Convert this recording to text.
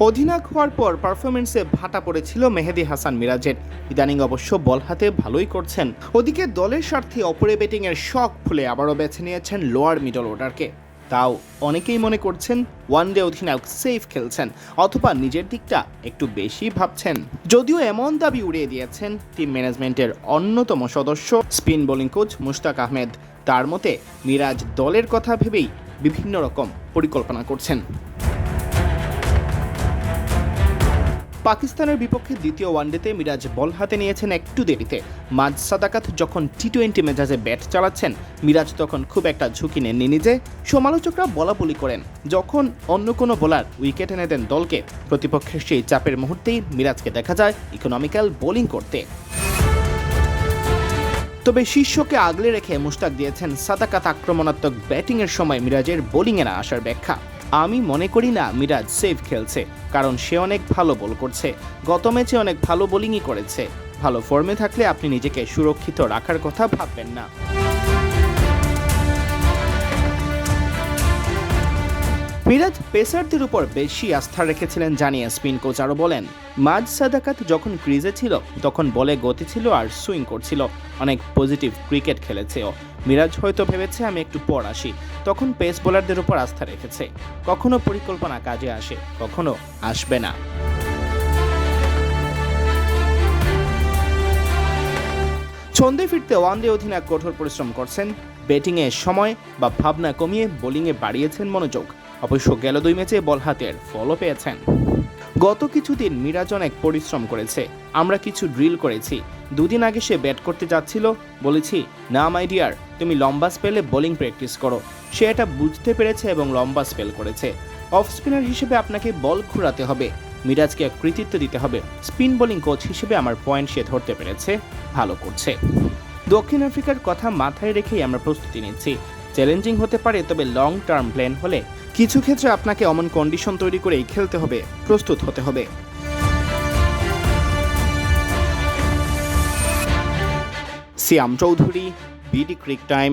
অধিনায়ক হওয়ার পর পারফরমেন্সে ভাটা পড়েছিল মেহেদী হাসান মিরাজের। ইদানিং অবশ্য বল হাতে ভালোই করছেন। ওদিকে দলের স্বার্থে অপরে ব্যাটিংয়ের শখ ফুলে আবারও বেছে নিয়েছেন লোয়ার মিডল অর্ডারকে। তাও অনেকেই মনে করছেন ওয়ানডে অধিনায়ক সেফ খেলছেন অথবা নিজের দিকটা একটু বেশি ভাবছেন। যদিও এমন দাবি উড়িয়ে দিয়েছেন টিম ম্যানেজমেন্টের অন্যতম সদস্য spin bowling coach Mushtaq Ahmed. তার মতে মিরাজ দলের কথা ভেবেই বিভিন্ন রকম পরিকল্পনা করছেন। পাকিস্তানের বিপক্ষে দ্বিতীয় ওয়ানডেতে মিরাজ বল হাতে নিয়েছেন একটু দেরিতে। মাঝ সাদাকাত যখন টি-20 মেজাজে ব্যাট চালাচ্ছেন, মিরাজ তখন খুব একটা ঝুঁকি নেননি নিজে। সমালোচকরা বলাবলি করেন, যখন অন্য কোনো বোলার উইকেট এনে দেন দলকে, প্রতিপক্ষের সেই চাপের মুহূর্তেই মিরাজকে দেখা যায় ইকোনমিক্যাল বোলিং করতে। তবে শীর্ষকে আগলে রেখে মুশতাক দিয়েছেন সাদাকাত আক্রমণাত্মক ব্যাটিংয়ের সময় মিরাজের বোলিংয়ে না আসার ব্যাখ্যা। আমি মনে করি না মিরাজ সেফ খেলছে, কারণ সে অনেক ভালো বল করছে। গত ম্যাচে অনেক ভালো বোলিংই করেছে। ভালো ফর্মে থাকলে আপনি নিজেকে সুরক্ষিত রাখার কথা ভাববেন না। মিরাজ পেসারদের উপর বেশি আস্থা রেখেছিলেন জানিয়ে স্পিন কোচ আরও বলেন, মাঝ সাদাকাত যখন ক্রিজে ছিল তখন বলে গতি ছিল আর সুইং করছিল। অনেক পজিটিভ ক্রিকেট খেলেছে ও। মিরাজ হয়তো ভেবেছে আমি একটু পর আসি, তখন পেস বোলারদের উপর আস্থা রেখেছে। কখনো পরিকল্পনা কাজে আসে, কখনো আসবে না। ছন্দে ফিরতে ওয়ানডে অধিনায়ক কঠোর পরিশ্রম করছেন। ব্যাটিংয়ে সময় বা ভাবনা কমিয়ে বোলিংয়ে বাড়িয়েছেন মনোযোগ। অবশ্য গেল 2 ম্যাচে বল হাতের ফলও পেয়েছেন। গত কিছুদিন মিরাজ অনেক পরিশ্রম করেছে। আমরা কিছু ড্রিল করেছি। 2 দিন আগে সে ব্যাট করতে যাচ্ছিল, বলেছি না মাই ডিয়ার, তুমি লম্বা স্পেলে বোলিং প্র্যাকটিস করো। সে এটা বুঝতে পেরেছে এবং লম্বা স্পেল করেছে। অফ স্পিনার হিসেবে আপনাকে বল ঘোরাতে হবে, মিরাজকে কৃতিত্ব দিতে হবে। স্পিন বোলিং কোচ হিসেবে আমার পয়েন্ট সে ধরতে পেরেছে, ভালো করছে। দক্ষিণ আফ্রিকার কথা মাথায় রেখেই আমরা প্রস্তুতি নিচ্ছি। চ্যালেঞ্জিং হতে পারে, তবে লং টার্ম প্ল্যান হলে কিছু ক্ষেত্রে আপনাকে অমন কন্ডিশন তৈরি করেই খেলতে হবে, প্রস্তুত হতে হবে। সিয়াম চৌধুরী, বিডি ক্রিক টাইম।